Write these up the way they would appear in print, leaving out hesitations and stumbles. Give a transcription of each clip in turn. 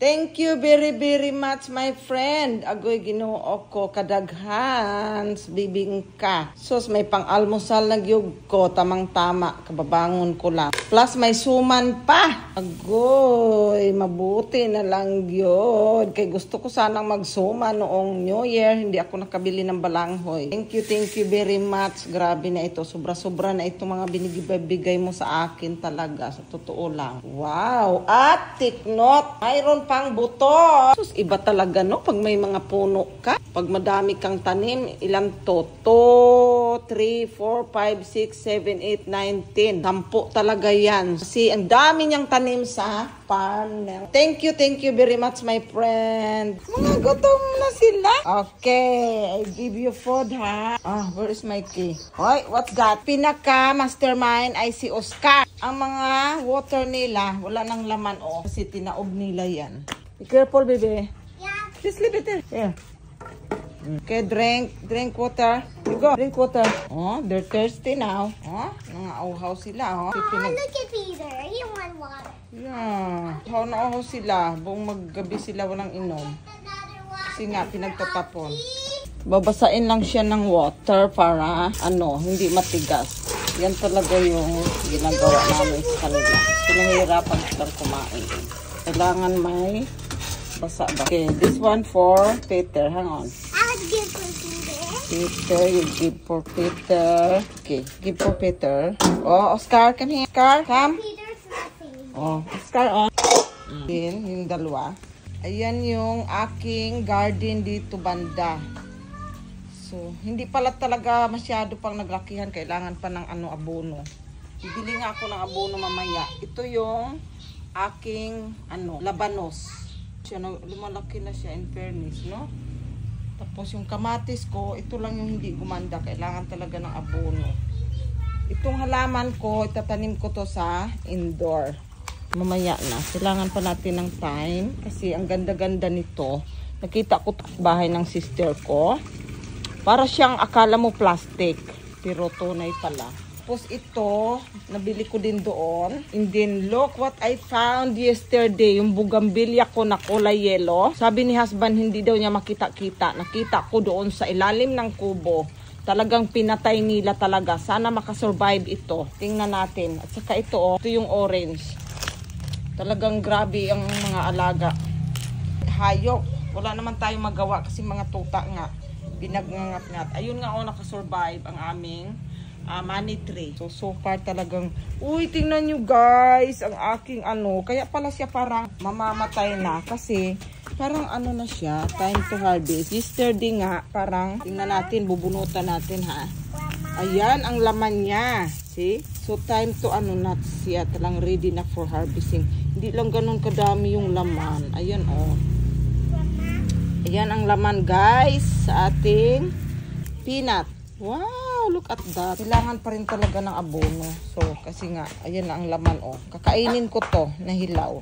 Thank you very much, my friend. Agoy Ginoo ko kadaghan bibingka. Sos may pang-almusal na gyud ko, tamang-tama, kababangon ko lang. Plus may suman pa. Agoy, mabuti na lang gyud. Kay gusto ko sanang magsuman noong New Year, hindi ako nakabili ng balanghoy. Thank you very much. Grabe na ito, sobra-sobra na ito mga binigay mo sa akin talaga. Sa totoo lang. Wow! At tiknot, mayroon pang buto. Sus, iba talaga no pag may mga puno ka. Pag madami kang tanim, ilan to? 2, 3, 4, 5, 6, 7, 8, 9, 10. 10 talaga yan. Kasi ang dami niyang tanim sa farm. Thank you very much, my friend. Mga gutom na sila. Okay, I give you food, ha? Where is my key? Hoy, what's that? Pinaka-mastermind ay si Oscar. Ang mga water nila, wala nang laman, kasi tinaob nila yan. Be careful, baby. Yeah. Just leave it there. Here. Okay, drink water. You go, drink water. They're thirsty now. Nangauhaw sila. Oh, look at Peter. He want water. Yeah. How nauhaw sila. Buong maggabi sila walang inom. Kasi nga, pinagtatapon. Babasain lang siya ng water para, hindi matigas. Yan talaga yung ginagawa namin sa kanila. Pinahirapan silang kumain. Kailangan may basa ba. Okay, this one for Peter. Hang on. I would give for Peter. Peter, you give for Peter. Okay, give for Peter. Oscar, come here. Oscar, come. Peter's nothing. Oscar, Din, yung dalawa. Ayan yung aking garden dito banda. So, hindi pala talaga masyado pang naglakihan. Kailangan pa ng abono. Bibili nga ako ng abono mamaya. Ito yung aking, labanos. Lumalaki na siya in fairness, no? Tapos yung kamatis ko, ito lang yung hindi gumanda. Kailangan talaga ng abono. Itong halaman ko, itatanim ko to sa indoor. Mamaya na. Kailangan pa natin ng time. Kasi ang ganda-ganda nito. Nakita ko bahay ng sister ko. Para siyang akala mo plastic. Pero tunay pala. Tapos ito, nabili ko din doon. And then, look what I found yesterday. Yung bugambilya ko na kulay yellow. Sabi ni husband, hindi daw niya makita-kita. Nakita ko doon sa ilalim ng kubo. Talagang pinatay nila talaga. Sana makasurvive ito. Tingnan natin. At saka ito, ito yung orange. Talagang grabe ang mga alaga. Hayop. Wala naman tayong magawa kasi mga tuta nga. Binagngangat-ngat. Ayun nga nakasurvive ang aming money tree. So far talagang, tingnan nyo guys, ang aking kaya pala siya parang mamamatay na kasi parang na siya, time to harvest. Yesterday nga, parang, tingnan natin, bubunutan natin ha. Ayan, ang laman niya. See? So time to na siya, talang ready na for harvesting. Hindi lang ganun kadami yung laman. Ayan Ayan ang laman guys sa ating peanut. Wow, look at that. Kailangan pa rin talaga ng abono. So, kasi nga, ayan na ang laman Kakainin ko to na hilaw.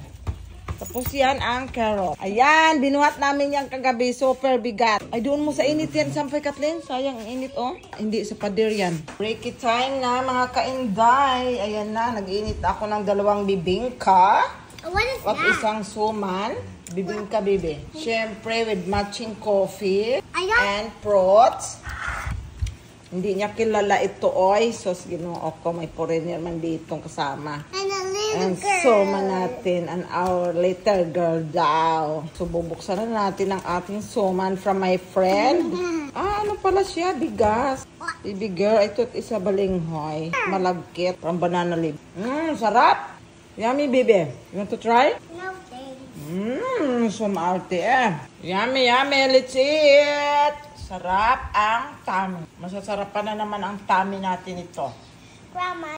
Tapos yan ang carrot. Ayan, binuhat namin yan kagabi. Super bigat. Ay, doon mo sa init yan, Sampay Kathleen. Sayang ang init Hindi, sa pader yan. Break it time na mga kainday. Ayan na, nag-init ako ng 2 bibingka. What is At that? isang suman. Bibingka, bibi. Siyempre, with matching coffee and fruits. Hindi niya kilala ito, Sos, Ginoo ko, may foreigner man dito kasama. And a little And girl. suma natin an hour later, girl daw. So, bubuksan na natin ang ating suman from my friend. Ano pala siya? Bigas. Baby girl, ito isa balinghoy. Malagkit. From banana leaf. Sarap. Yummy, baby. You want to try? No thanks. Sumarte Yummy, let's eat. Sarap ang tummy. Masasarap pa na naman ang tummy natin ito. Grandma.